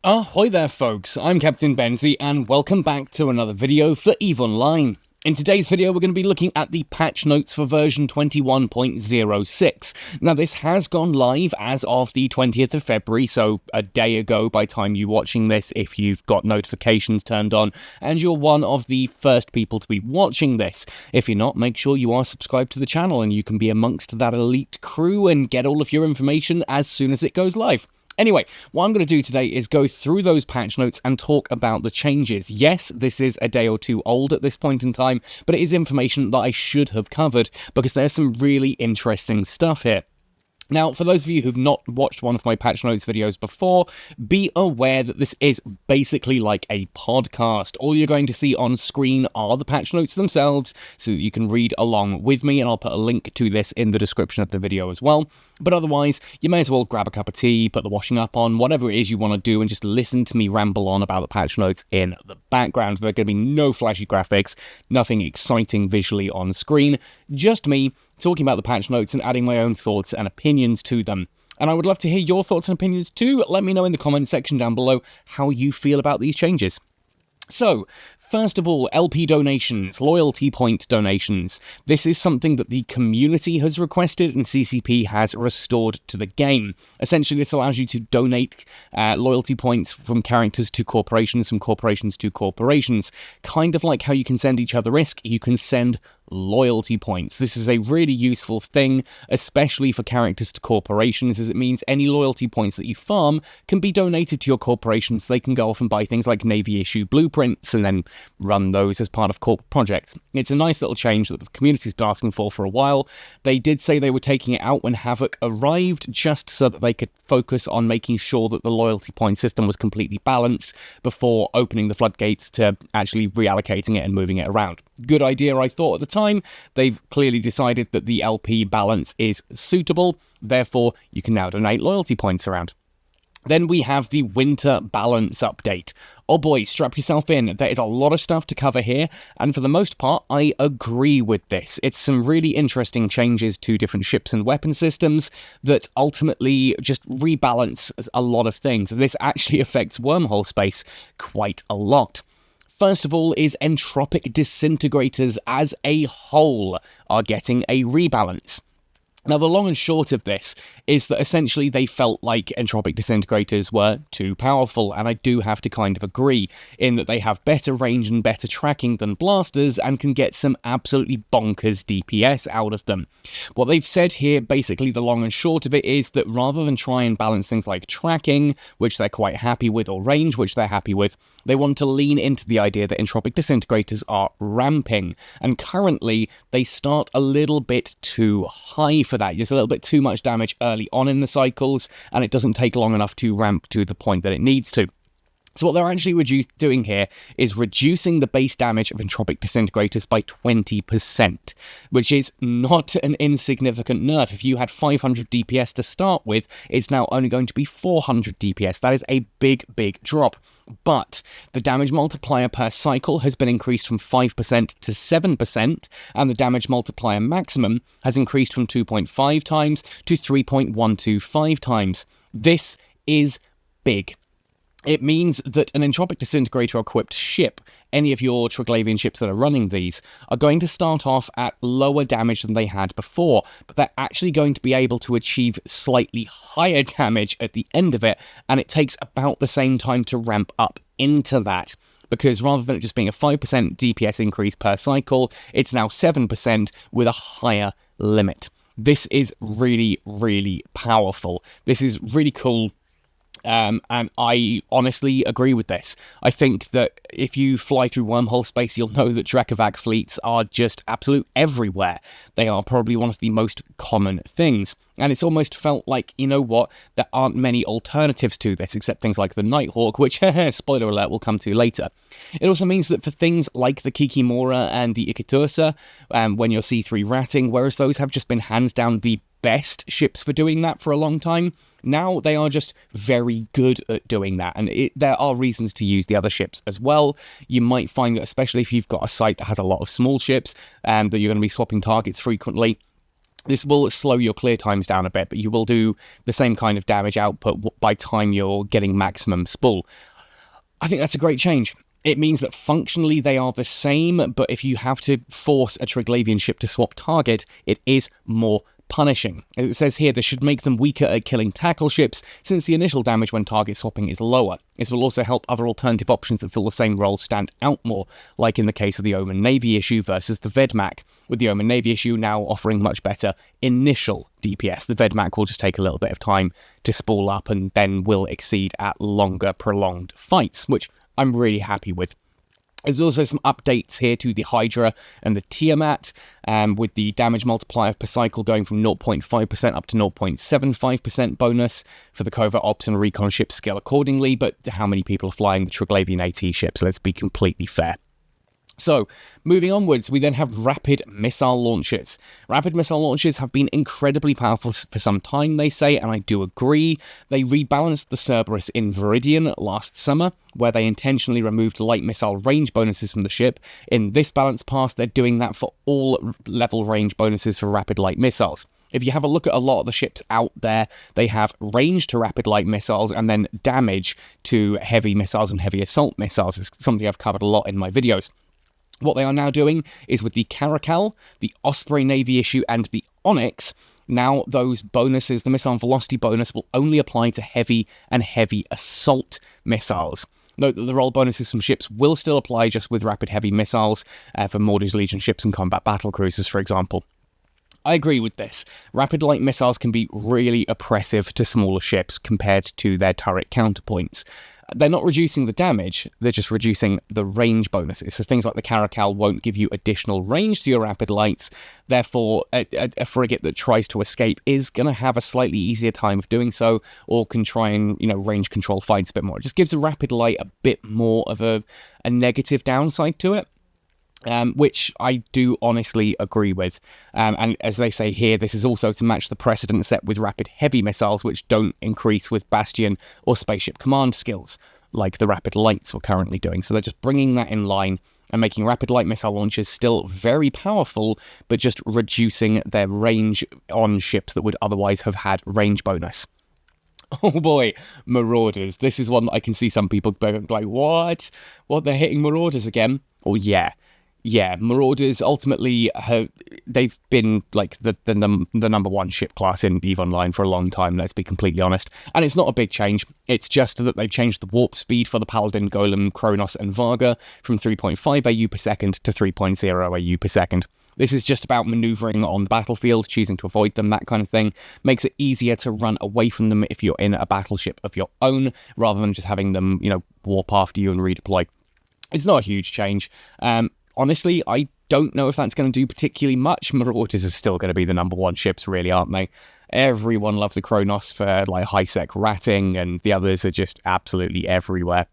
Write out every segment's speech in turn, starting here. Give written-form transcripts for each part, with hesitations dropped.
Ahoy there folks, I'm Captain Benzie and welcome back to another video for EVE Online. In today's video we're going to be looking at the patch notes for version 21.06. Now this has gone live as of the 20th of February, so a day ago by the time you're watching this, if you've got notifications turned on and you're one of the first people to be watching this. If you're not, make sure you are subscribed to the channel and you can be amongst that elite crew and get all of your information as soon as it goes live. Anyway, what I'm going to do today is go through those patch notes and talk about the changes. Yes, this is a day or two old at this point in time, but it is information that I should have covered because there's some really interesting stuff here. Now, for those of you who've not watched one of my patch notes videos before, be aware that this is basically like a podcast. All you're going to see on screen are the patch notes themselves, so that you can read along with me, and I'll put a link to this in the description of the video as well. But otherwise, you may as well grab a cup of tea, put the washing up on, whatever it is you want to do, and just listen to me ramble on about the patch notes in the background. There are going to be no flashy graphics, nothing exciting visually on screen, just me talking about the patch notes and adding my own thoughts and opinions to them. And I would love to hear your thoughts and opinions too. Let me know in the comment section down below how you feel about these changes. So, first of all, LP donations, loyalty point donations. This is something that the community has requested and CCP has restored to the game. Essentially, this allows you to donate loyalty points from characters to corporations, from corporations to corporations. Kind of like how you can send each other risk, you can send loyalty points. This is a really useful thing, especially for characters to corporations, as it means any loyalty points that you farm can be donated to your corporations. They can go off and buy things like Navy issue blueprints and then run those as part of corporate projects. It's a nice little change that the community's been asking for a while. They did say they were taking it out when Havoc arrived, just so that they could focus on making sure that the loyalty point system was completely balanced before opening the floodgates to actually reallocating it and moving it around. Good idea, I thought at the time. They've clearly decided that the LP balance is suitable, therefore you can now donate loyalty points around. Then we have the winter balance update. Oh boy, strap yourself in. There is a lot of stuff to cover here, and for the most part, I agree with this. It's some really interesting changes to different ships and weapon systems that ultimately just rebalance a lot of things. This actually affects wormhole space quite a lot. First of all is entropic disintegrators as a whole are getting a rebalance. Now, the long and short of this is that essentially they felt like entropic disintegrators were too powerful, and I do have to kind of agree in that they have better range and better tracking than blasters and can get some absolutely bonkers DPS out of them. What they've said here, basically the long and short of it, is that rather than try and balance things like tracking, which they're quite happy with, or range, which they're happy with, they want to lean into the idea that entropic disintegrators are ramping, and currently they start a little bit too high for that. There's a little bit too much damage early on in the cycles, and it doesn't take long enough to ramp to the point that it needs to. So what they're actually doing here is reducing the base damage of entropic disintegrators by 20%, which is not an insignificant nerf. If you had 500 DPS to start with, it's now only going to be 400 DPS. That is a big, big drop. But the damage multiplier per cycle has been increased from 5% to 7%, and the damage multiplier maximum has increased from 2.5 times to 3.125 times. This is big. It means that an entropic disintegrator-equipped ship, any of your Triglavian ships that are running these, are going to start off at lower damage than they had before, but they're actually going to be able to achieve slightly higher damage at the end of it, and it takes about the same time to ramp up into that. Because rather than it just being a 5% DPS increase per cycle, it's now 7% with a higher limit. This is really, really powerful. This is really cool. And I honestly agree with this. I think that if you fly through wormhole space, you'll know that Drekavac fleets are just absolute everywhere. They are probably one of the most common things. And it's almost felt like, you know what, there aren't many alternatives to this, except things like the Nighthawk, which, spoiler alert, we'll come to later. It also means that for things like the Kikimora and the Ikitursa, when you're C3 ratting, whereas those have just been hands down the best ships for doing that for a long time, now they are just very good at doing that, and there are reasons to use the other ships as well. You might find that, especially if you've got a site that has a lot of small ships, that you're going to be swapping targets frequently, This will slow your clear times down a bit, but you will do the same kind of damage output by time you're getting maximum spool. I think that's a great change. It means that functionally they are the same, but if you have to force a Triglavian ship to swap target, it is more punishing. As it says here, this should make them weaker at killing tackle ships, since the initial damage when target swapping is lower. This will also help other alternative options that fill the same role stand out more, like in the case of the Omen Navy issue versus the Vedmak, with the Omen Navy issue now offering much better initial DPS. The Vedmak will just take a little bit of time to spool up and then will exceed at longer, prolonged fights, which I'm really happy with. There's also some updates here to the Hydra and the Tiamat, with the damage multiplier per cycle going from 0.5% up to 0.75% bonus for the covert ops and recon ships scale accordingly, but how many people are flying the Triglavian AT ships? Let's be completely fair. So, moving onwards, we then have rapid missile launches. Rapid missile launches have been incredibly powerful for some time, they say, and I do agree. They rebalanced the Cerberus in Viridian last summer, where they intentionally removed light missile range bonuses from the ship. In this balance pass, they're doing that for all level range bonuses for rapid light missiles. If you have a look at a lot of the ships out there, they have range to rapid light missiles and then damage to heavy missiles and heavy assault missiles. It's something I've covered a lot in my videos. What they are now doing is with the Caracal, the Osprey Navy issue, and the Onyx, now those bonuses, the missile velocity bonus, will only apply to heavy and heavy assault missiles. Note that the roll bonuses from ships will still apply just with rapid heavy missiles for Mordu's Legion ships and combat battle cruisers, for example. I agree with this. Rapid light missiles can be really oppressive to smaller ships compared to their turret counterpoints. They're not reducing the damage, they're just reducing the range bonuses. So things like the Caracal won't give you additional range to your rapid lights, therefore a frigate that tries to escape is going to have a slightly easier time of doing so, or can try and, range control fights a bit more. It just gives a rapid light a bit more of a negative downside to it. Which I do honestly agree with. And as they say here, this is also to match the precedent set with rapid heavy missiles, which don't increase with Bastion or Spaceship Command skills, like the rapid lights we're currently doing. So they're just bringing that in line and making rapid light missile launches still very powerful, but just reducing their range on ships that would otherwise have had range bonus. Oh boy, Marauders. This is one that I can see some people going like, what? What, they're hitting Marauders again? Oh yeah, Marauders ultimately they've been like the number one ship class in EVE Online for a long time, let's be completely honest. And it's not a big change, it's just that they've changed the warp speed for the Paladin, Golem, Kronos and Varga from 3.5 AU per second to 3.0 AU per second. This is just about maneuvering on the battlefield, choosing to avoid them, that kind of thing. Makes it easier to run away from them if you're in a battleship of your own, rather than just having them, warp after you and redeploy. It's not a huge change. Honestly, I don't know if that's going to do particularly much. Marauders are still going to be the number one ships, really, aren't they? Everyone loves the Kronos for like high-sec ratting, and the others are just absolutely everywhere.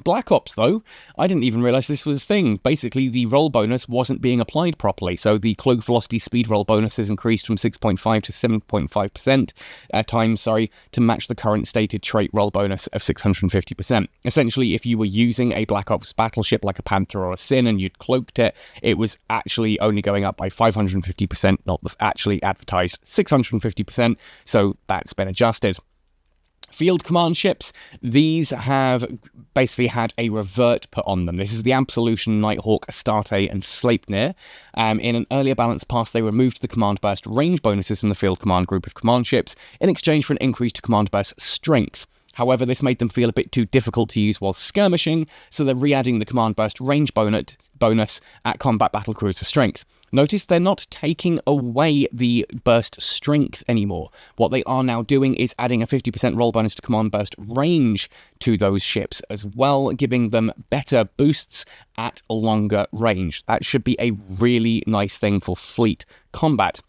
Black Ops, though, I didn't even realise this was a thing. Basically, the roll bonus wasn't being applied properly, so the cloak velocity speed roll bonus is increased from 6.5 to 7.5% to match the current stated trait roll bonus of 650%. Essentially, if you were using a Black Ops battleship like a Panther or a Sin and you'd cloaked it, it was actually only going up by 550%, not the actually advertised 650%, so that's been adjusted. Field command ships, these have basically had a revert put on them. This is the Absolution, Nighthawk, Astarte, and Sleipnir. In an earlier balance pass, they removed the command burst range bonuses from the field command group of command ships in exchange for an increase to command burst strength. However, this made them feel a bit too difficult to use while skirmishing, so they're re-adding the command burst range bonus at combat battlecruiser strength. Notice they're not taking away the burst strength anymore. What they are now doing is adding a 50% roll bonus to command burst range to those ships as well, giving them better boosts at longer range. That should be a really nice thing for fleet combat.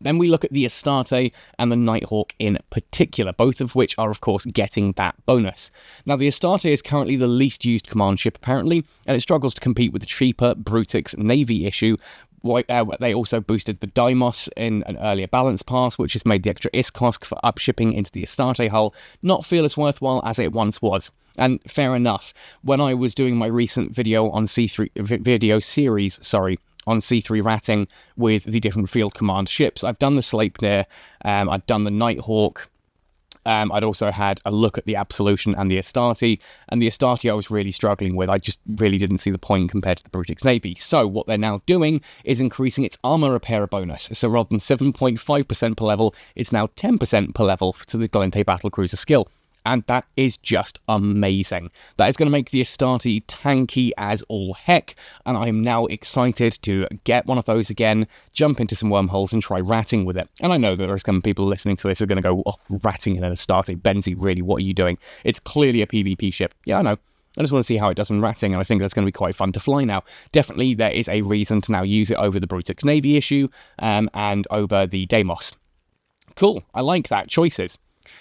Then we look at the Astarte and the Nighthawk in particular, both of which are, of course, getting that bonus. Now, the Astarte is currently the least used command ship, apparently, and it struggles to compete with the cheaper Brutix Navy issue. They also boosted the Deimos in an earlier balance pass, which has made the extra ISKOSK for upshipping into the Astarte hull not feel as worthwhile as it once was. And fair enough, when I was doing my recent video on C3 video series, on C3 ratting with the different field command ships. I've done the Sleipnir, I've done the Nighthawk. I'd also had a look at the Absolution and the Astarte, and the Astarte I was really struggling with. I just really didn't see the point compared to the Brutix Navy. So what they're now doing is increasing its armor repair bonus. So rather than 7.5% per level, it's now 10% per level to the Gallente Battlecruiser skill. And that is just amazing. That is going to make the Astarte tanky as all heck, and I am now excited to get one of those again, jump into some wormholes and try ratting with it. And I know that there's some people listening to this who are going to go, oh, ratting in an Astarte, Benzie, really, what are you doing? It's clearly a PvP ship. Yeah, I know. I just want to see how it does in ratting, and I think that's going to be quite fun to fly now. Definitely, there is a reason to now use it over the Brutix Navy issue, and over the Deimos. Cool, I like that. Choices.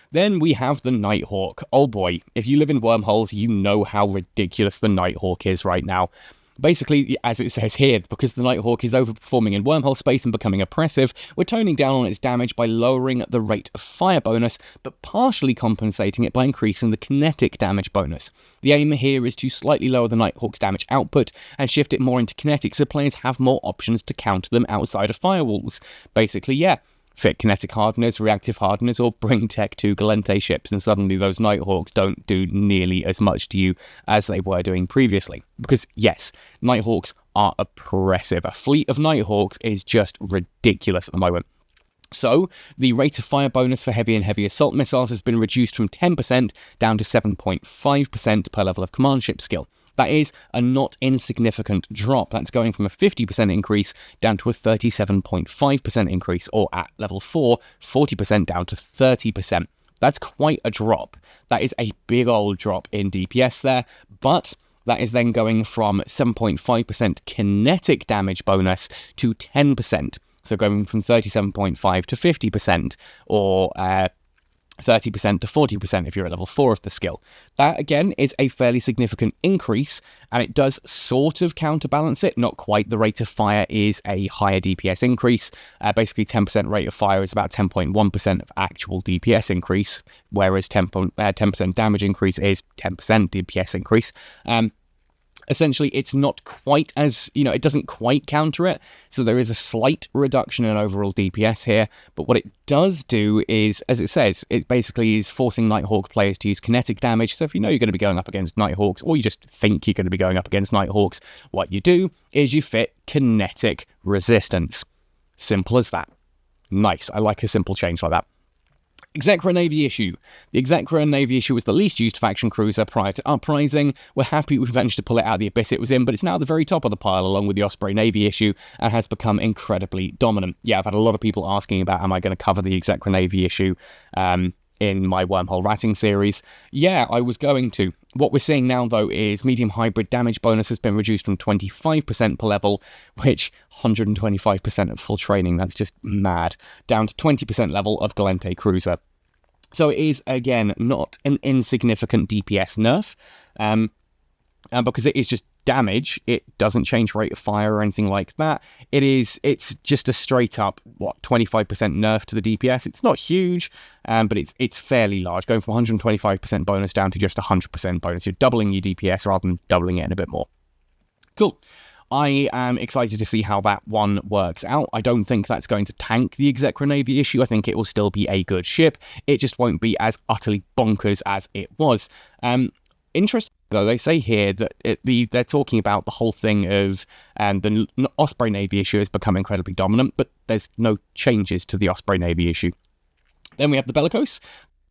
Then we have the Nighthawk. Oh boy, if you live in wormholes, you know how ridiculous the Nighthawk is right now. Basically, as it says here, because the Nighthawk is overperforming in wormhole space and becoming oppressive, we're toning down on its damage by lowering the rate of fire bonus, but partially compensating it by increasing the kinetic damage bonus. The aim here is to slightly lower the Nighthawk's damage output and shift it more into kinetic so players have more options to counter them outside of firewalls. Basically, yeah. Fit kinetic hardeners, reactive hardeners, or bring tech to Gallente ships, and suddenly those Nighthawks don't do nearly as much to you as they were doing previously. Because, yes, Nighthawks are oppressive. A fleet of Nighthawks is just ridiculous at the moment. So, the rate of fire bonus for heavy and heavy assault missiles has been reduced from 10% down to 7.5% per level of command ship skill. That is a not insignificant drop. That's going from a 50% increase down to a 37.5% increase, or at level 4, 40% down to 30%. That's quite a drop. That is a big old drop in DPS there, but that is then going from 7.5% kinetic damage bonus to 10%. So going from 37.5 to 50%, or 30% to 40% if you're at level 4 of the skill. That, again, is a fairly significant increase, and it does sort of counterbalance it. Not quite. The rate of fire is a higher DPS increase. Basically, 10% rate of fire is about 10.1% of actual DPS increase, whereas 10% damage increase is 10% DPS increase. Essentially, it's not quite as, it doesn't quite counter it, so there is a slight reduction in overall DPS here, but what it does do is, as it says, it basically is forcing Nighthawk players to use kinetic damage, so if you know you're going to be going up against Nighthawks, or you just think you're going to be going up against Nighthawks, what you do is you fit kinetic resistance. Simple as that. Nice, I like a simple change like that. Execra Navy issue. The Execra Navy issue was the least used faction cruiser prior to Uprising. We're happy we've managed to pull it out of the abyss it was in, but it's now at the very top of the pile along with the Osprey Navy issue and has become incredibly dominant. Yeah, I've had a lot of people asking about, am I going to cover the Execra Navy issue in my Wormhole Ratting series? Yeah, I was going to. What we're seeing now, though, is medium hybrid damage bonus has been reduced from 25% per level, which 125% at full training, that's just mad, down to 20% level of Gallente Cruiser. So it is, again, not an insignificant DPS nerf, because it is just damage. It doesn't change rate of fire or anything like that. It's just a straight up, 25% nerf to the DPS. It's not huge, but it's fairly large, going from 125% bonus down to just 100% bonus. You're doubling your DPS rather than doubling it in a bit more. Cool. I am excited to see how that one works out. I don't think that's going to tank the Execra Navy issue. I think it will still be a good ship. It just won't be as utterly bonkers as it was. Interesting, though, they say here that they're talking about the whole thing of the Osprey Navy issue has become incredibly dominant, but there's no changes to the Osprey Navy issue. Then we have the Bellicose.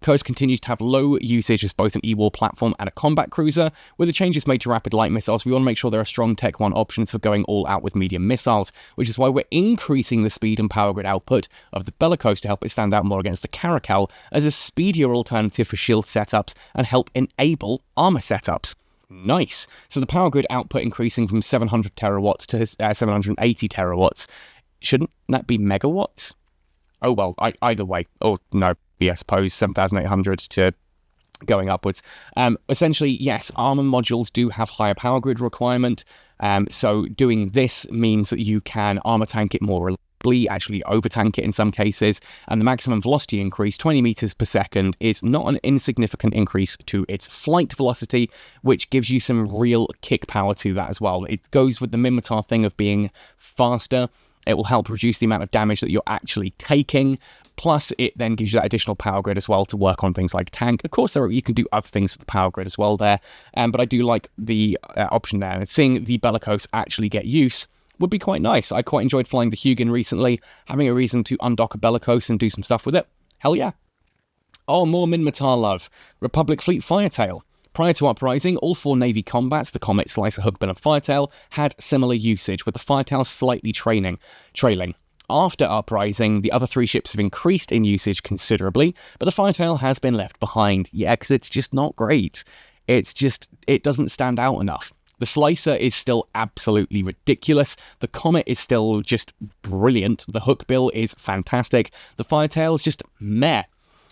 Coast continues to have low usage as both an E-War platform and a combat cruiser. With the changes made to rapid light missiles, we want to make sure there are strong Tech 1 options for going all out with medium missiles, which is why we're increasing the speed and power grid output of the Bellicose to help it stand out more against the Caracal as a speedier alternative for shield setups and help enable armor setups. Nice. So the power grid output increasing from 700 terawatts to 780 terawatts. Shouldn't that be megawatts? Oh well, either way. Or no, I suppose 7,800 to going upwards. Essentially, yes, armor modules do have higher power grid requirement. So doing this means that you can armor tank it more reliably comfortably, actually over-tank it in some cases, and the maximum velocity increase, 20 meters per second, is not an insignificant increase to its flight velocity, which gives you some real kick power to that as well. It goes with the Minmatar thing of being faster. It will help reduce the amount of damage that you're actually taking. Plus, it then gives you that additional power grid as well to work on things like tank. Of course, you can do other things with the power grid as well there, but I do like the option there. And seeing the Bellicose actually get use would be quite nice. I quite enjoyed flying the Hugin recently. Having a reason to undock a Bellicose and do some stuff with it. Hell yeah. Oh, more Minmatar love. Republic Fleet Firetail. Prior to Uprising, all 4 Navy combats, the Comet, Slicer, Hookbill, and Firetail, had similar usage, with the Firetail slightly trailing. After Uprising, the other 3 ships have increased in usage considerably, but the Firetail has been left behind. Yeah, because it's just not great. It doesn't stand out enough. The Slicer is still absolutely ridiculous. The Comet is still just brilliant. The Hookbill is fantastic. The Firetail is just meh.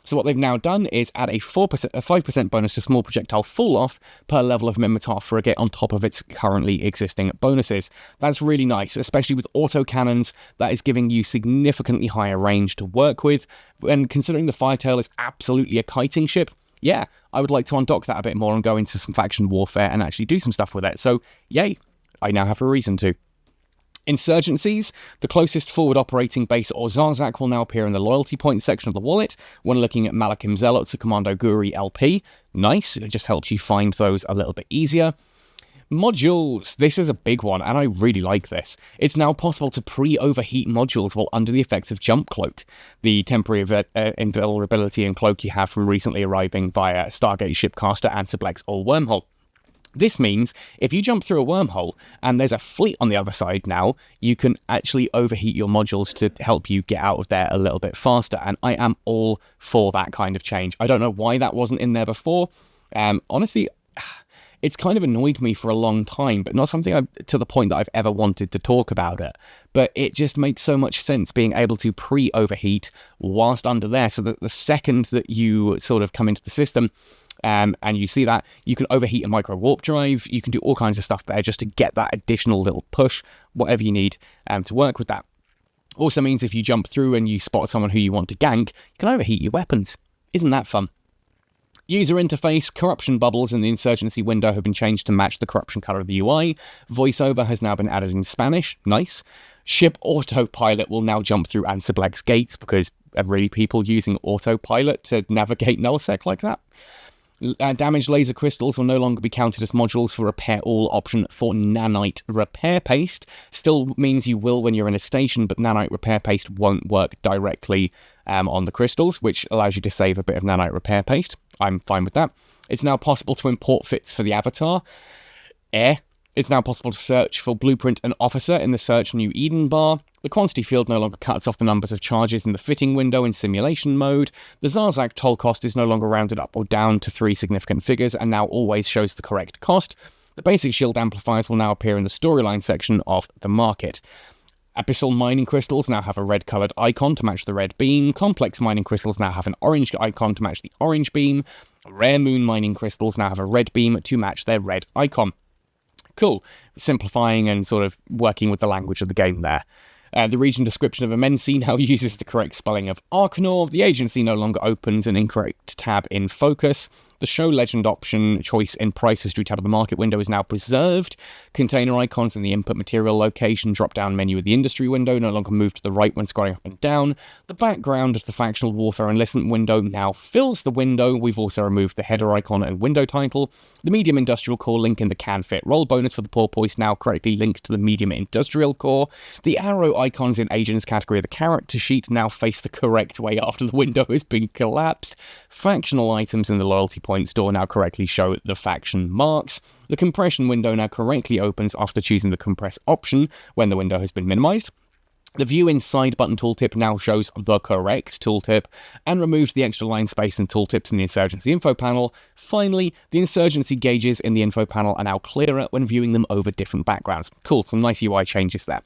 So what they've now done is add a 5% bonus to small projectile fall-off per level of Minmatar frigate on top of its currently existing bonuses. That's really nice, especially with autocannons. That is giving you significantly higher range to work with. And considering the Firetail is absolutely a kiting ship, yeah, I would like to undock that a bit more and go into some faction warfare and actually do some stuff with it. So, yay, I now have a reason to. Insurgencies, the closest forward operating base or Zarzak will now appear in the loyalty point section of the wallet when looking at Malakim Zealot to Commando Guri LP. Nice, it just helps you find those a little bit easier. Modules, this is a big one and I really like this. It's now possible to pre-overheat modules while under the effects of Jump Cloak, the temporary invulnerability and cloak you have from recently arriving via Stargate Shipcaster, Ansiblex or Wormhole. This means if you jump through a wormhole and there's a fleet on the other side now, you can actually overheat your modules to help you get out of there a little bit faster. And I am all for that kind of change. I don't know why that wasn't in there before. Honestly, it's kind of annoyed me for a long time, but not something to the point that I've ever wanted to talk about it. But it just makes so much sense being able to pre-overheat whilst under there, so that the second that you sort of come into the system, and you see that, you can overheat a micro warp drive, you can do all kinds of stuff there just to get that additional little push, whatever you need to work with that. Also means if you jump through and you spot someone who you want to gank, you can overheat your weapons. Isn't that fun? User interface, corruption bubbles in the insurgency window have been changed to match the corruption color of the UI. Voiceover has now been added in Spanish. Nice. Ship autopilot will now jump through Ansiblex gates because are really people using autopilot to navigate nullsec like that? Damaged laser crystals will no longer be counted as modules for repair all option for nanite repair paste. Still means you will when you're in a station, but nanite repair paste won't work directly on the crystals, which allows you to save a bit of nanite repair paste. I'm fine with that. It's now possible to import fits for the avatar. It's now possible to search for Blueprint and Officer in the Search New Eden bar. The quantity field no longer cuts off the numbers of charges in the fitting window in simulation mode. The Zarzak toll cost is no longer rounded up or down to 3 significant figures and now always shows the correct cost. The basic shield amplifiers will now appear in the storyline section of the market. Abyssal mining crystals now have a red-coloured icon to match the red beam. Complex mining crystals now have an orange icon to match the orange beam. Rare moon mining crystals now have a red beam to match their red icon. Cool. Simplifying and sort of working with the language of the game there. The region description of Amensi now uses the correct spelling of Arcanor. The agency no longer opens an incorrect tab in focus. The show legend option choice in price history tab of the market window is now preserved. Container icons in the input material location drop down menu of the industry window no longer move to the right when scrolling up and down. The background of the factional warfare enlistment window now fills the window. We've also removed the header icon and window title. The medium industrial core link in the can fit roll bonus for the porpoise now correctly links to the medium industrial core. The arrow icons in agents category of the character sheet now face the correct way after the window has been collapsed. Factional items in the loyalty point store now correctly show the faction marks. The compression window now correctly opens after choosing the compress option when the window has been minimized. The view inside button tooltip now shows the correct tooltip and removes the extra line space and tooltips in the Insurgency info panel. Finally, the Insurgency gauges in the info panel are now clearer when viewing them over different backgrounds. Cool, some nice UI changes there.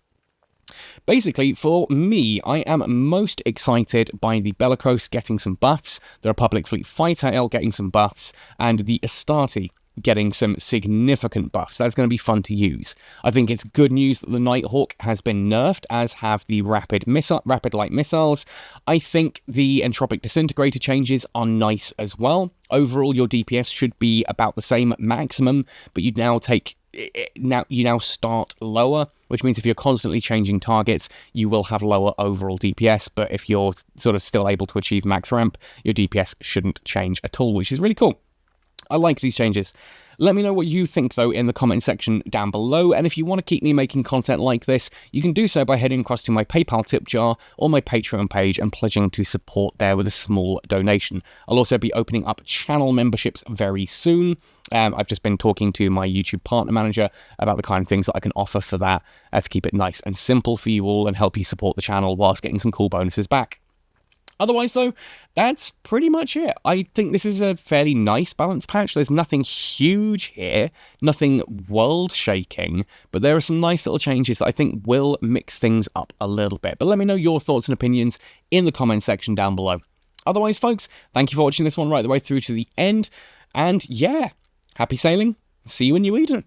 Basically, for me, I am most excited by the Bellicose getting some buffs, the Republic Fleet Firetail getting some buffs, and the Astarte getting some significant buffs. That's going to be fun to use. I think it's good news that the Nighthawk has been nerfed, as have the rapid light missiles. I think the Entropic Disintegrator changes are nice as well. Overall, your DPS should be about the same at maximum, but you now start lower, which means if you're constantly changing targets, you will have lower overall DPS, but if you're sort of still able to achieve max ramp, your DPS shouldn't change at all, which is really cool. I like these changes. Let me know what you think, though, in the comment section down below, and if you want to keep me making content like this, you can do so by heading across to my PayPal tip jar or my Patreon page and pledging to support there with a small donation. I'll also be opening up channel memberships very soon. I've just been talking to my YouTube partner manager about the kind of things that I can offer for that to keep it nice and simple for you all and help you support the channel whilst getting some cool bonuses back. Otherwise, though, that's pretty much it. I think this is a fairly nice balance patch. There's nothing huge here, nothing world-shaking, but there are some nice little changes that I think will mix things up a little bit. But let me know your thoughts and opinions in the comment section down below. Otherwise, folks, thank you for watching this one right the way through to the end. And yeah, happy sailing. See you in New Eden.